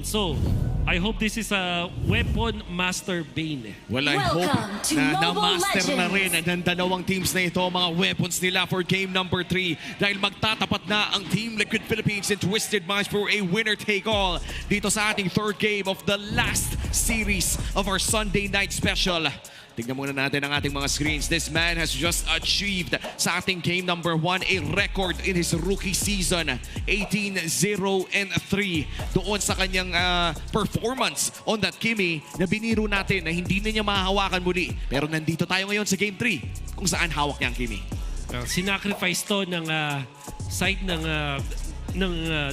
So, I hope this is a Weapon Master Bane. Well, I Welcome hope to na Mobile na-master na rin Legends. ng dalawang teams na ito, mga weapons nila for game number 3. Dahil magtatapat na ang Team Liquid Philippines and Twisted Minds for a winner-take-all dito sa ating third game of the last series of our Sunday night special. Tignan muna natin ang ating mga screens. This man has just achieved sa ating game number 1 a record in his rookie season. 18-0-3 doon sa kanyang performance on that Kimi na biniro natin na hindi na niya mahahawakan muli. Pero nandito tayo ngayon sa game 3 kung saan hawak niya ang Kimi. Sinacrifice to ng side ng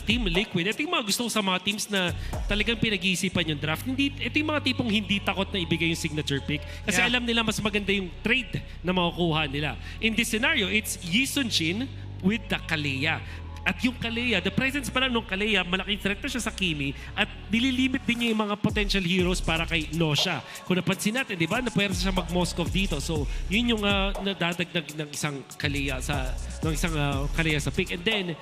Team Liquid. Ito yung mga gusto ko sa mga teams na talagang pinag-iisipan yung draft. Ito yung mga tipong hindi takot na ibigay yung signature pick. Kasi alam nila mas maganda yung trade na makukuha nila. In this scenario, it's Yi Sun-shin with the Kalea. At yung Kalea, the presence pa lang ng Kalea, malaking threat na siya sa Kimi at nililimit din niya yung mga potential heroes para kay Nosha. Kung napansin natin, di ba, napwersa siya mag-Moskov dito. So, yun yung nadadagdag ng isang Kalea sa pick. And then,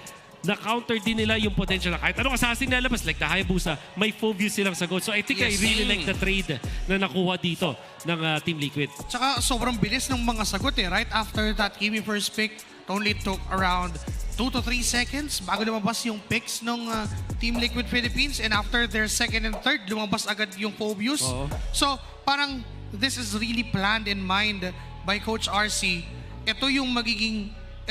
na-counter din nila yung potential na kahit anong assassin na labas, like the Hayabusa, may phobia silang sagot. So I think I really like the trade na nakuha dito ng Team Liquid. Tsaka sobrang bilis ng mga sagot eh. Right after that Kimi first pick, it only took around 2 to 3 seconds bago lumabas yung picks ng Team Liquid Philippines. And after their second and third, lumabas agad yung Phobius. So parang this is really planned in mind by Coach RC. Ito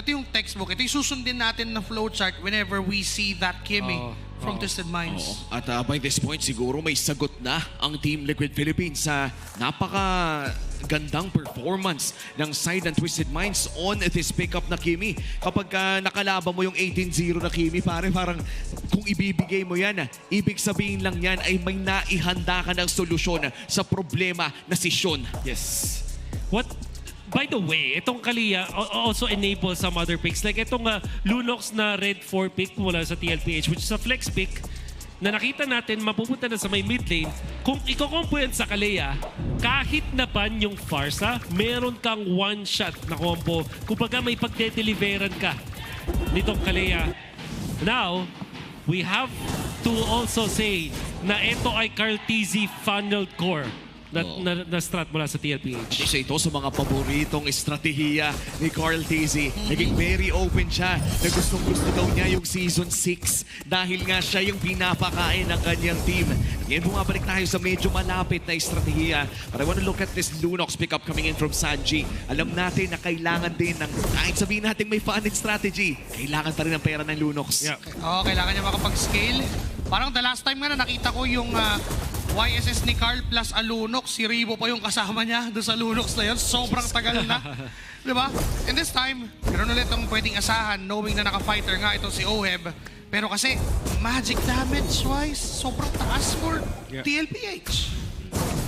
yung textbook. Ito yung susundin natin na flowchart whenever we see that Kimi from Twisted Minds. At by this point, siguro may sagot na ang Team Liquid Philippines sa napaka-gandang performance ng side ng Twisted Minds on this pickup na Kimi. Kapag nakalaban mo yung 18-0 na Kimi, parang kung ibibigay mo yan, ibig sabihin lang yan ay may naihanda ka ng solusyon sa problema na si Shun. Yes. By the way, itong Kalea also enables some other picks. Like itong Lunox na red 4 pick mula sa TLPH, which is a flex pick na nakita natin mapupunta na sa may mid lane. Kung iko-combo yan sa Kalea, kahit na ban yung Farsa, meron kang one shot na combo. Kumbaga may pagde-deliveran ka nitong Kalea. Now, we have to also say na ito ay Carl TZ funneled core na strat mula sa TLPH. Isa ito sa mga paboritong estratehiya ni Carl TZ. Naging very open siya na gustong-gusto daw niya yung Season 6 dahil nga siya yung pinapakain ng kanyang team. Ngayon bumabalik tayo sa medyo malapit na estratehiya. But I want to look at this Lunox pickup coming in from Sanji. Alam natin na kailangan din ng, kahit sabihin natin may fun strategy, kailangan pa rin ng pera ng Lunox. Yeah. Kailangan niya makapag-scale. Parang the last time nga na nakita ko yung YSS ni Carl plus Lunox, si Ribo pa yung kasama niya doon sa Lunox na yun. Sobrang tagal na. Diba? And this time, meron ulit ang pwedeng asahan knowing na naka-fighter nga itong si Oheb. Pero kasi, magic damage-wise, sobrang taas for TLPH.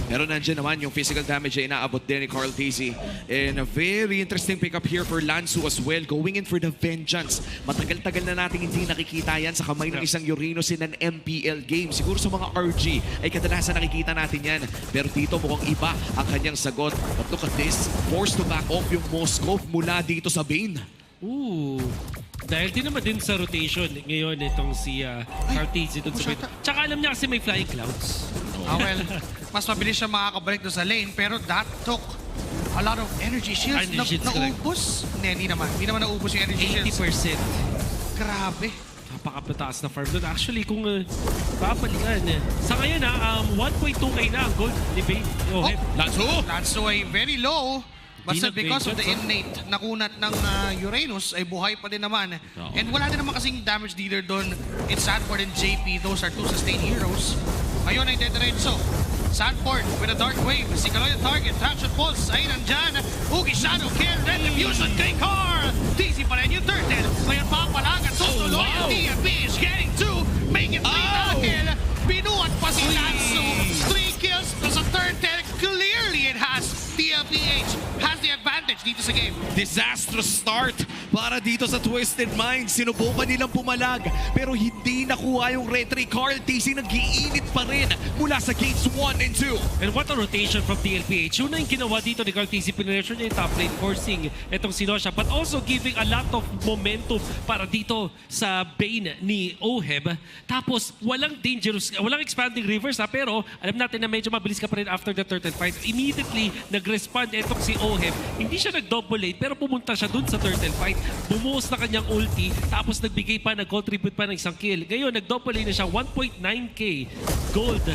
Pero nandiyan naman yung physical damage na inaabot din ni Carl TZ. And a very interesting pickup here for Lansu as well. Going in for the vengeance. Matagal-tagal na natin hindi nakikita yan sa kamay ng isang Urinos in an MPL game. Siguro sa mga RG ay kadalasan nakikita natin yan. Pero dito mukhang iba ang kanyang sagot. But look at this. Forced to back off yung Moskov mula dito sa Bane. Ooh. Dahil din naman din sa rotation ngayon itong si Carl TZ doon sa mid. Tsaka alam niya kasi may flying clouds. Well, mas mabilis siya makakabalik doon sa lane. Pero that took a lot of energy shields. Energy shields, Naubos? Hindi naman. Hindi naman naubos yung energy shields. 80%. Grabe. Napakapataas na farm doon. Actually, kung papalikan, sa ngayon 1.2k na ang gold ni Bane. Lansu ay very low. But Di because of the nag-vengeance, innate na kunat ng Uranus, ay buhay pa din naman. And wala din naman kasing damage dealer doon. It's Sanford and JP. Those are two sustained heroes. Ngayon ay Dedirenzo. Sanford with a dark wave. Si Kaloy ang target. Traction Pulse ay nandyan. Ugi Shadow Kill. Retribution kay Carl. TZ pa rin yung turtle. Ngayon papalagan. Tutuloy ang TFP is getting 2. Make it 3 na kill. Binuhat pa si Lansu. 3 kills plus a turtle. Clearly it has TFPH has the advantage dito sa game. Disastrous start para dito sa Twisted Minds. Sinubukan nilang pumalag pero hindi nakuha yung retry. Carl TC nag-iinit pa rin mula sa gates 1 and 2. And what a rotation from TLPH. Yun na yung ginawa dito ni Carl TC. Pinressure niya yung top lane, forcing itong Sinosha, but also giving a lot of momentum para dito sa Bane ni Oheb. Tapos, walang dangerous, walang expanding rivers ha, pero alam natin na medyo mabilis ka pa rin after the turtle fight. Immediately, nag-respond itong si Oheb. Hindi siya nag-double lane, pero pumunta siya dun sa turtle fight. Bumuhos na kanyang ulti, tapos nagbigay pa, nag-contribute pa ng isang kill. Ngayon, nag-double lane na siya, 1.9k gold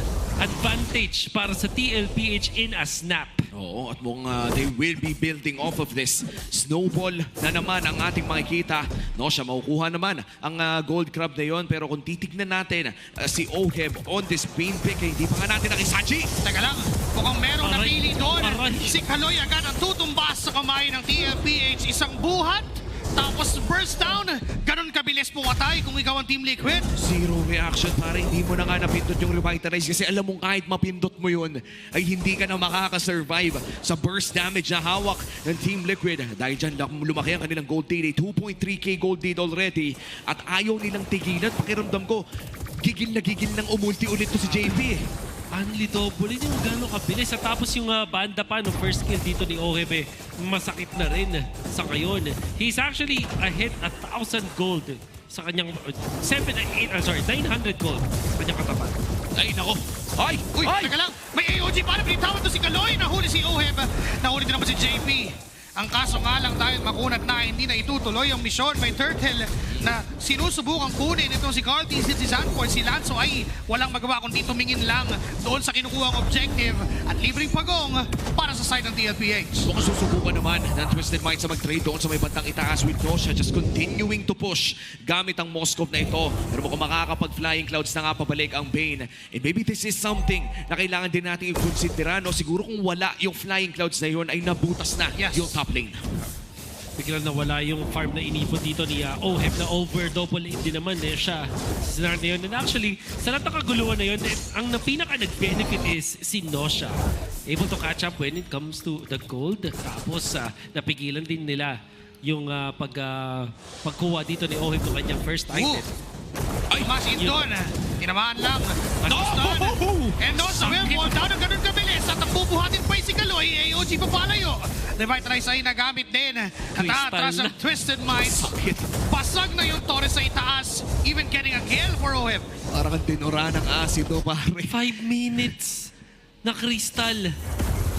advantage para sa TLPH in a snap. Oo, at mukhang they will be building off of this. Snowball na naman ang ating makikita. No, siya makukuha naman ang gold crab na yon. Pero kung titignan natin si Oheb on this Bane pick, hindi pa nga natin nakisachi. Teka lang, mukhang merong Aray. napili doon. Aray. Si Kaloy agad ang tutumbas sa kamay ng TLPH. Isang buhat, tapos burst down. Ganon kabilis pumatay kung ikaw ang Team Liquid. Zero reaction, pare. Hindi mo na nga napindot yung revitalize kasi alam mong kahit mapindot mo yun ay hindi ka na makakasurvive sa burst damage na hawak ng Team Liquid. Dahil dyan lumaki ang kanilang gold lead. 2.3k gold lead already at ayaw nilang tigilan. Pakiramdam ko, gigil na gigil ng umulti ulit to si JP. Only double yun yung gano'ng kabilis. At tapos yung banda pa no first kill dito ni Oheb, masakit na rin sa ngayon. He's actually ahead 1,000 gold sa kanyang 900 gold sa kanyang katapat. Ay, nako. Ay! Uy, Ay! teka lang, may AOG para binitawan to si Kaloy. Nahuli si Oheb, nahuli din naman si JP. Ang kaso nga lang dahil makunat na hindi na itutuloy ang misyon. May turtle na sinusubukang kunin itong si Carl TC, si Sanford, si Lanzo ay walang magawa kundi tumingin lang doon sa kinukuhang objective at libreng pagong para sa side ng TLPH. Mukhang susubukan naman ng Twisted Minds sa mag-trade doon sa may bantang itaas with Nosha just continuing to push gamit ang Moskov na ito. Pero mukhang makakapag-flying clouds na nga pabalik ang Bane. And maybe this is something na kailangan din natin i-considera. No? Siguro kung wala yung flying clouds na yun ay nabutas na Yes. yung top lane. Biglang nawala yung farm na inipon dito ni Oheb na over double lane din naman siya sa scenario na yun. And actually, sa lahat ng kaguluhan na yun, ang pinaka nag-benefit is si Nosha. Able to catch up when it comes to the gold. Tapos napigilan din nila yung pagkuha dito ni Oheb ng kanyang first item. Ay, masin doon. Tinamaan lang. No! And Nosha will fall down ang ganun kabilis at ang bubuhatin pa yung si Kaloy. AOG papalayo. Revitalize ay nagamit din. At Crystal atras ang na. Twisted Minds. Basag na yung Torres sa itaas. Even getting a kill for Oheb. Parang ang tinura ng asido, pare. 5 minutes na crystal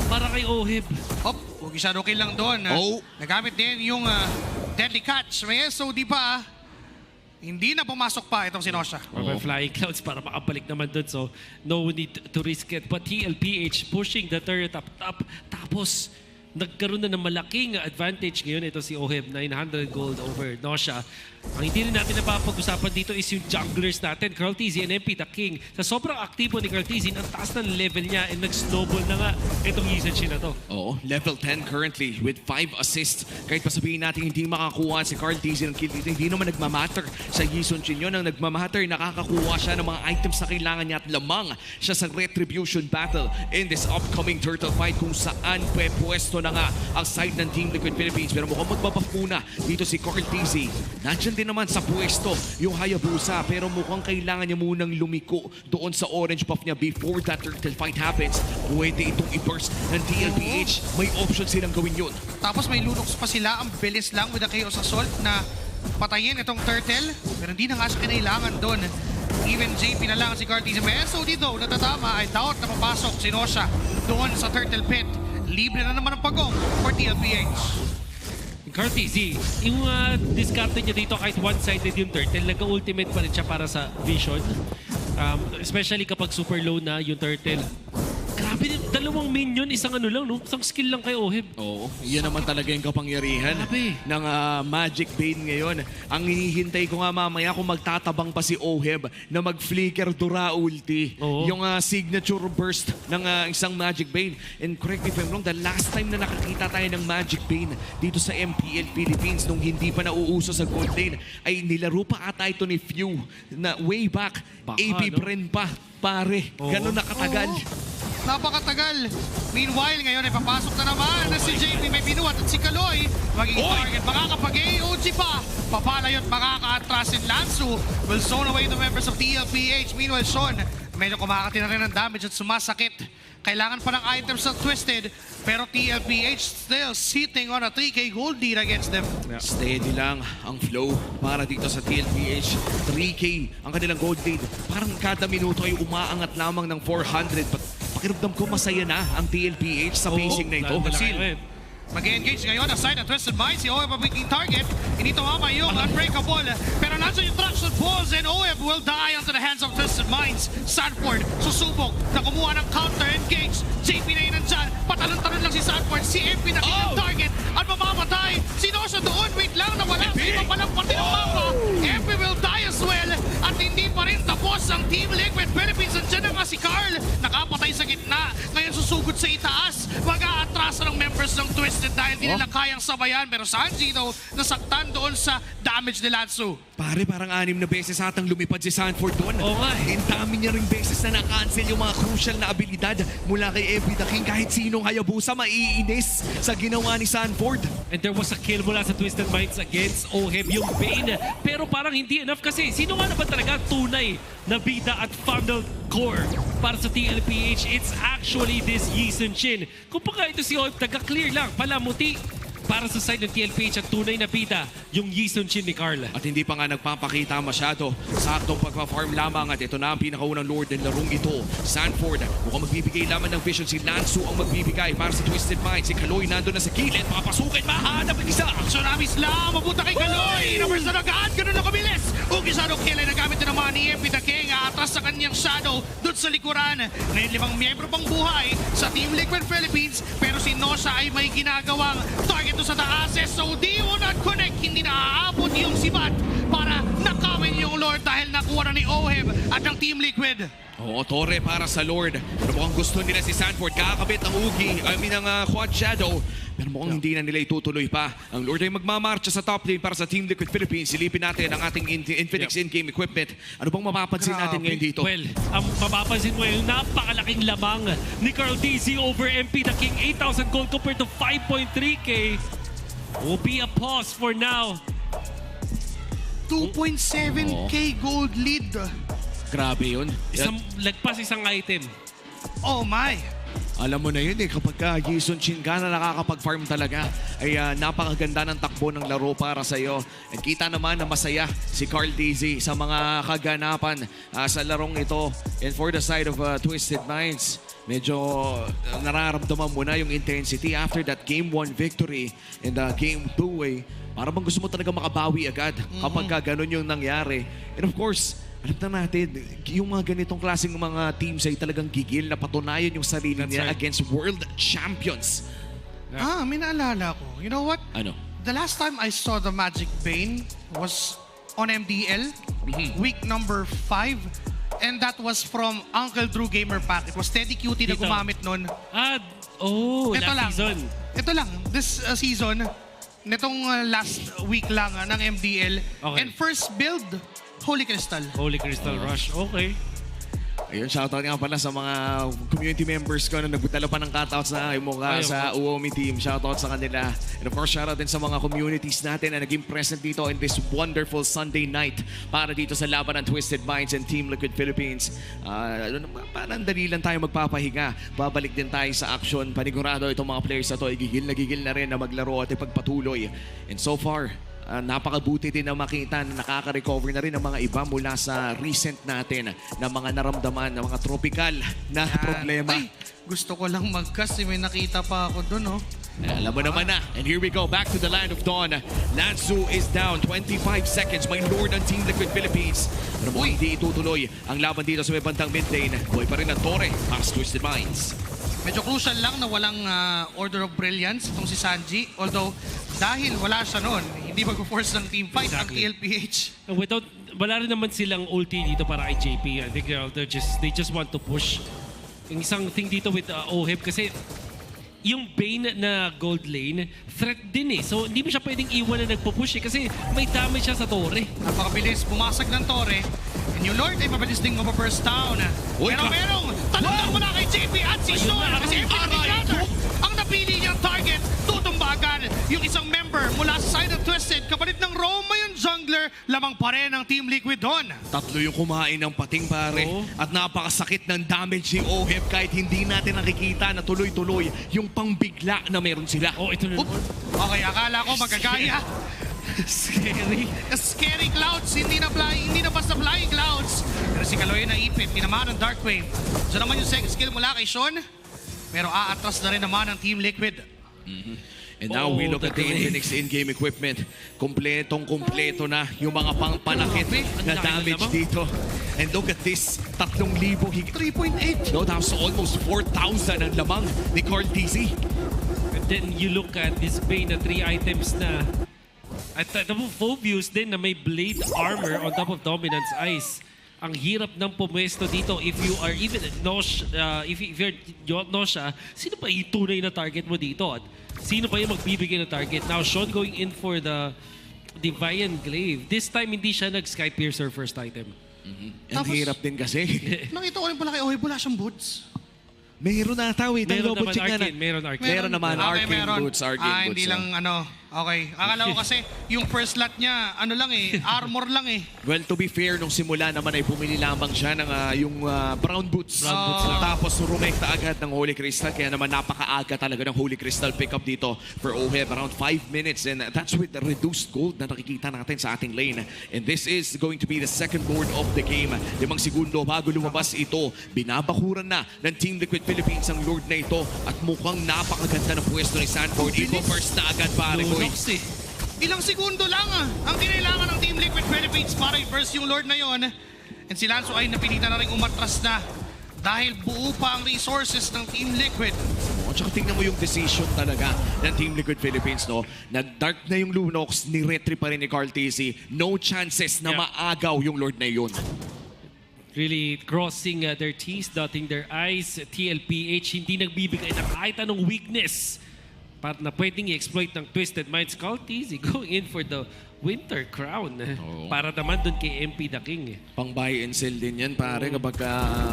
para kay Oheb. Hop, huwag isa kill lang doon. Oh. Nagamit din yung deadly catch. May SOD pa. Hindi na pumasok pa itong si Nosha. Or may flying clouds para makabalik naman dun. So, no need to risk it. But TLPH pushing the turret up top. Tapos, nagkaroon na ng malaking advantage ngayon. Ito si Oheb, 900 gold over Nosha. Ang hindi rin natin napapag-usapan dito is yung junglers natin, Carl TZ and MP the King. Sa sobrang aktibo ni Carl TZ, ang taas ng level niya and nag-snowball na nga itong Yisenshi na to. Oo, level 10 currently with 5 assists. Kahit pa sabihin natin hindi makakuha si Carl TZ ng kill dito, hindi naman nagmamatter sa Yisun-Shin yun. Ang nagmamatter, nakakakuha siya ng mga items na kailangan niya at lamang siya sa retribution battle in this upcoming turtle fight kung saan pwesto na nga ang side ng Team Liquid Philippines. Pero mukhang magbabuff muna dito si Carl TZ. Nandiyan din naman sa pwesto yung Hayabusa pero mukhang kailangan niya munang lumiko doon sa orange buff niya before that turtle fight happens. Pwede itong i-burst ng TLPH. May option silang gawin yun. Tapos may lunox pa sila. Ang bilis lang with the Chaos Assault na patayin itong turtle. Pero hindi na nga siya kinailangan doon. Even JP na lang si Cartiz. May SOD though, natatama. I doubt na papasok si Nosha doon sa turtle pit. Libre na naman ang pagong for TLPH. Carl TZ, yung discarte niya dito kahit one-sided yung turtle, nag-ultimate pa rin siya para sa vision. Especially kapag super low na yung turtle. Grabe, dalawang minion, isang ano lang, no? Isang skill lang kay Oheb. Oo, yan naman talaga yung kapangyarihan Grabe. ng Magic Bane ngayon. Ang hinihintay ko nga mamaya kung magtatabang pa si Oheb na mag-flicker Dura ulti. Oo. Yung signature burst ng isang Magic Bane. And correct me if I'm wrong, the last time na nakakita tayo ng Magic Bane dito sa MPL Philippines nung hindi pa nauuso sa gold lane ay nilaro pa ata ito ni Few na way back. Baka, AP no? Bren pa, pare. Oo. Ganun nakatagal. Napakatagal. Meanwhile, ngayon ay papasok na naman na si JP may binuhat at si Kaloy. Magiging target, makakapag-AOG pa. Papalayo at makaka-atrasin Lansu. Will zone away the members of TLPH. Meanwhile, Sean, medyo kumakati na rin ng damage at sumasakit. Kailangan pa ng items ng Twisted, pero TLPH still sitting on a 3K gold lead against them. Steady lang ang flow para dito sa TLPH. 3K ang kanilang gold lead. Parang kada minuto ay umaangat lamang ng 400. Pakiramdam ko masaya na ang TLPH sa pacing na ito. Mag-engage ngayon aside ng Twisted Minds. Si OEB magiging target. Hindi tumama yung Unbreakable. Pero nandiyan yung traction balls and OEB will die onto the hands of Twisted Minds. Sanford susubok na kumuha ng counter engage. JP na yun nandyan. Patalon-talon lang si Sanford. Si MP na kanyang target at mamamatay. Si Nosha doon. Wait lang, nawala. Sa iba palang pati ng mapa. MP will die as well. At hindi pa rin tapos ang Team Liquid Philippines. Nandiyan na nga si Carl. Nakapatay sa gitna. Ngayon susugod sa itaas. Mag-aatrasa ng members ng Twisted dahil hindi nila kayang sabayan. Pero Sanji daw nasaktan doon sa damage ni Lansu. Pare, parang 6 na beses atang lumipad si Sanford doon. Oo nga. Ang dami niya ring beses na na-cancel yung mga crucial na abilidad mula kay Every the King. Kahit sinong Hayabusa maiinis sa ginawa ni Sanford. And there was a kill mula sa Twisted Minds against OHEB, yung Bane. Pero parang hindi enough kasi sino nga na ba talaga tunay na bida at funnel core para sa TLPH? It's actually this Yi Sun Shin. Kung baka ito si OHEB, taga-clear lang, palamuti. Para sa side ng TLPH at tunay na bida, yung Yi Sun Shin ni Carl. At hindi pa nga nagpapakita masyado. Saktong pagpa-farm lamang at ito na ang pinakaunang lord ng larong ito. Sanford, mukhang magbibigay lamang ng vision. Si Lansu ang magbibigay para sa Twisted Minds. Si Kaloy nandun na sa gilid. Papasukin, mahanap ang isa. Tsunami Slam, mabuta kay Kaloy. Numbers na agad, ganun na kabilis. Ugisado kill ay nagamit na naman ni MP the King. Atras sa kanyang shadow doon sa likuran. Ngayon 5 miyembro pang buhay sa Team Liquid Philippines. Pero si Nosha ay may ginagawang target sa taas. So di mo connect, hindi naaabot yung sibat para nakawin yung Lord dahil nakuha na ni OHEB at ng Team Liquid. Oo, Torre para sa Lord. Pero mukhang gusto nila si Sanford. Kakabit ang Ugi, ang Quad Shadow. Pero mukhang hindi na nila itutuloy pa. Ang Lord ay magmamarcha sa top lane para sa Team Liquid Philippines. Silipin natin ang ating Infinix in-game equipment. Ano bang mapapansin natin ngayon dito? Well, ang mapapansin mo yung napakalaking lamang ni Carl DZ over MP the King. 8,000 gold compared to 5.3k. Will be a pause for now. 2.7k gold lead. Grabe yun. Lagpas isang item. Oh my. Alam mo na yun kapag Yi Sun Shin ka na nakakapag-farm talaga, ay napakaganda ng takbo ng laro para sa iyo. At kita naman na masaya si Carl DZ sa mga kaganapan sa larong ito. And for the side of Twisted Minds, medyo nararamdaman mo na yung intensity after that Game 1 victory and Game 2 para bang gusto mo talaga makabawi agad kapag ganun yung nangyari. And of course, alam na natin, yung mga ganitong klaseng mga teams ay talagang gigil na patunayan yung sarili niya against world champions. May naalala ko. You know what? Ano? The last time I saw the Magic Bane was on MDL, week number 5. And that was from Uncle Drew Gamer Pack. It was Teddy Cutie na gumamit nun. Last season. Ito lang, this season, nitong last week lang ng MDL. Okay. And first build, Holy Crystal. Holy Crystal Rush, okay. Ayun, shoutout nga pala sa mga community members ko na nagdala pa ng cutouts na mukha sa Uomi team. Shoutout sa kanila. And of course, shoutout din sa mga communities natin na naging present dito in this wonderful Sunday night para dito sa laban ng Twisted Minds and Team Liquid Philippines. Parang dali lang tayo magpapahinga. Babalik din tayo sa action. Panigurado itong mga players na to ay gigil na rin na maglaro at ipagpatuloy. And so far, napakabuti din na makita na nakaka-recover na rin ang mga iba mula sa recent natin na mga naramdaman, na mga tropical na problema. Ay, gusto ko lang mag-cast. May nakita pa ako dun, Alam mo naman na. And here we go, back to the Land of Dawn. Lansu is down, 25 seconds. May Lord ng Team Liquid Philippines. Pero mo hindi itutuloy ang laban dito sa may bandang mid lane. Buhay pa rin ang Torre para sa Twisted Minds. Medyo crucial lang na walang Order of Brilliance itong si Sanji. Although, dahil wala siya noon, hindi mag-force ng team fight ang TLPH. Wala rin naman silang ulti dito para kay JP. I think they just want to push. Yung isang thing dito with OHEB kasi yung Bane na gold lane, threat din So hindi mo siya pwedeng iwan na nagpo-push kasi may damage siya sa Torre. Napakabilis, pumasag ng Torre. And yung Lord ay mabilis ding mapa-first down. Pero merong talong mula kay JP at si Si Ayun Sean, na, kasi aray, Encounter, ang napili niyang target, tutumbagan yung isang member mula sa side of Twisted. Kapalit ng Roma yung jungler, lamang pa rin ang Team Liquid doon. Tatlo yung kumain ng pating pare. Oo. At napakasakit ng damage ni Oheb kahit hindi natin nakikita na tuloy-tuloy yung pangbigla na meron sila. Oh, ito na Oop. naman. Okay, akala ko magagaya. Scary. Scary clouds, hindi na basta flying clouds. Pero si Kaloy na ipit, tinamaan ng Dark Wave. So naman yung second skill mula kay Sean. Pero aatras na rin naman ang Team Liquid. And now we look the at the grenade. Infinix in-game equipment. Kompletong-kompleto na yung mga panakit na Ang laki damage naman. dito. And look at this, 3,000 higit. 3.8. No, that's almost 4,000 ang lamang ni Carl TC. And then you look at this Bane na 3 items na at tapos Phobius din na may blade armor on top of Dominance Ice. Ang hirap ng pumwesto dito if you are even if you're Nosha, sino pa yung tunay na target mo dito? At sino pa yung magbibigay ng target? Now, Sean going in for the Divine Glaive. This time, hindi siya nag-Sky Piercer first item. Ang Tapos- hirap din kasi. Nakita ko rin pala kay Ohe, wala siyang boots. Meron na tawid. Meron naman Arcane. Meron naman Okay, Arcane meron. boots, Arcane Hindi boots, lang okay. Akala ko kasi yung first slot niya, armor lang eh. Well, to be fair, nung simula naman ay bumili lamang siya ng yung brown boots. Brown boots lang. Tapos rumekta agad ng Holy Crystal. Kaya naman napakaaga talaga ng Holy Crystal pickup dito for Oheb. Around 5 minutes. And that's with the reduced gold na nakikita natin sa ating lane. And this is going to be the second board of the game. 5 segundo bago lumabas ito. Binabakuran na ng Team Liquid Philippines ang Lord na ito. At mukhang napakaganda ng pwesto ni Sanford. Ito first na agad pare ko. Lunox eh. Ilang segundo lang ang kinailangan ng Team Liquid Philippines para i-burst yung Lord na yon. And si Lanzo ay napilitan na rin umatras na dahil buo pa ang resources ng Team Liquid. At saka tingnan mo yung decision talaga ng Team Liquid Philippines, no? Nag-dark na yung Lunox, ni-retry pa rin ni Carl TC. No chances na Yeah. maagaw yung Lord na yun. Really crossing their T's, dotting their I's. TLPH hindi nagbibigay ng kahit anong weakness para na pwedeng i-exploit ng Twisted Minds. Call TZ going in for the Winter Crown. Para naman dun kay MP the King. Pang buy and sell din yan, pare, kapag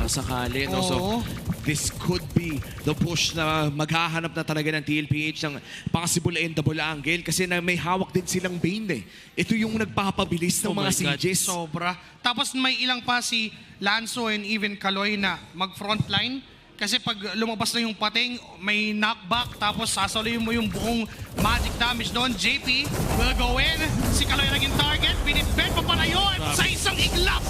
sakali, no? So, Oo. this could be the push na maghahanap na talaga ng TLPH ng possible endable angle kasi na may hawak din silang Bane, eh. Ito yung nagpapabilis ng Oh mga my God. sieges. Sobra. Tapos may ilang pa si Lanzo and even Kaloy na mag-frontline. Kasi pag lumabas na yung pating, may knockback, tapos sasaloyin mo yung buong magic damage doon. JP will go in. Si Kaloy naging target. Binitbet pa pala yun. Sa isang iglap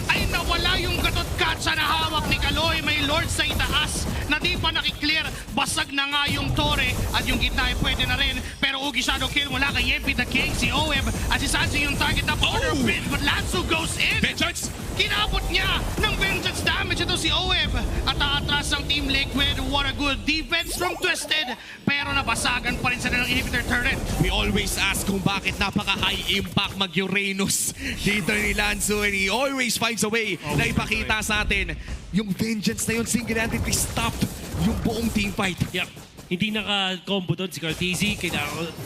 ay nawala yung gatot-katsa na hawak ni Kaloy. May Lord sa itaas na di pa nakiklear. Basag na nga yung Torre at yung gitna ay pwede na rin. Pero Ugi Shadow Kill mula kay Yempi the King, si Oeb at si Sanji yung target na order bid. But Lanzo goes in. Vengeance! Kinabot niya ng vengeance damage ito si Oeb. At aatras ang Team Liquid. What a good defense from Twisted. Pero nabasagan pa rin sila ng inhibitor turret. We always ask kung bakit napaka-high impact mag-Uranus dito ni Lanzo, and he always finds a way na ipakita sa atin yung vengeance na yun single-handedly stopped yung buong team fight. Yep. Hindi naka-combo doon si Cartesi.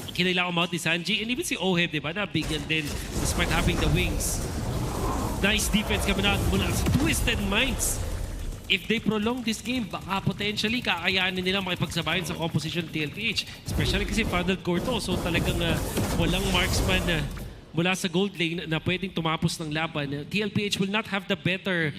Kinailangan mount ni Sanji. And even si Oheb, di ba? Nabigyan din despite having the wings. Nice defense kami na mula sa Twisted Minds. If they prolong this game, baka potentially kakayanin nila makipagsabayan sa composition ng TLPH. Especially kasi Final Core to. So talagang walang marksman mula sa gold lane na pwedeng tumapos ng laban. TLPH will not have the better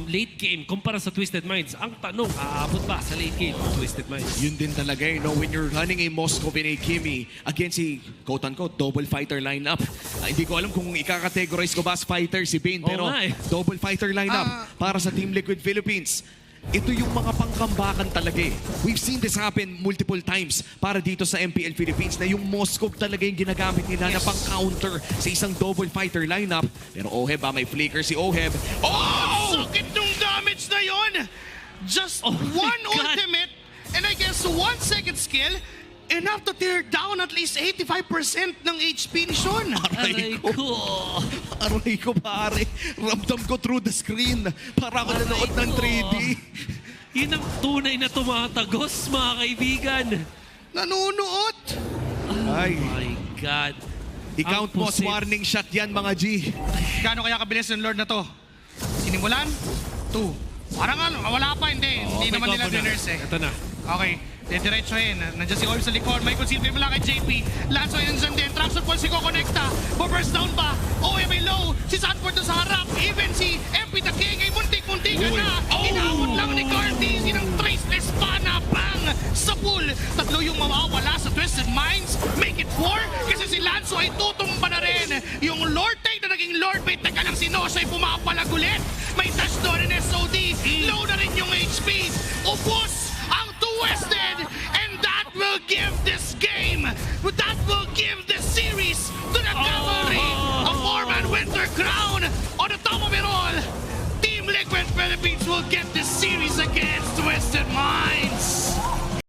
late game kumpara sa Twisted Minds. Ang tanong, aabot ba sa late game ng Twisted Minds? Yun din talaga, you know, when you're running a Moskov and a Kimi against a quote-unquote double fighter lineup. Hindi ko alam kung ikakategorize ko ba as fighter si Bane, Oo pero nga eh. double fighter lineup para sa Team Liquid Philippines. Ito yung mga pangkambakan talaga eh. We've seen this happen multiple times para dito sa MPL Philippines na yung Moskov talaga yung ginagamit nila na pang-counter sa isang double fighter lineup. Pero Oheb, may flicker si Oheb. Oh! Sakit nung damage na yon. Just Oh my one God. ultimate and I guess 1 second skill enough to tear down at least 85% ng HP ni Sean. Aray ko. Aray ko, pare. Ramdam ko through the screen. Para ako nanood ng 3D. Yun ang tunay na tumatagos, mga kaibigan. Nanunuot. Ay, Oh my God. i-count Ang mo as pusit. warning shot yan, mga G. Gaano kaya kabilis ng Lord na to? Sinimulan? 2, Parang ano, wala pa, hindi. Hindi naman nila diners eh. Ito na. Okay, diretsohin. Nandiyan si Orb sa likod. May conceal mula kay JP. Lanzo yan dyan din. Traction Pulse si Kokonekta. Burst down pa. OMA low. Si Sanford doon sa harap. Even si MP the King ay muntik-muntik na. Inabot lang ni Carty. Sinang traceless pa na bang sa pool. Tatlo yung mawawala sa Twisted Minds. Make it 4 kasi si Lanzo ay tutumba na rin. Yung Lord Tay na naging Lord Bait. Teka lang si Nosha ay pumapalag ulit. May touch doon in SOD. Low na rin yung HP. Ubus ang Twisted, and that will give this game, that will give this series to the cavalry of Foreman Winter Crown. On the top of it all, Team Liquid Philippines will get this series against Twisted Minds.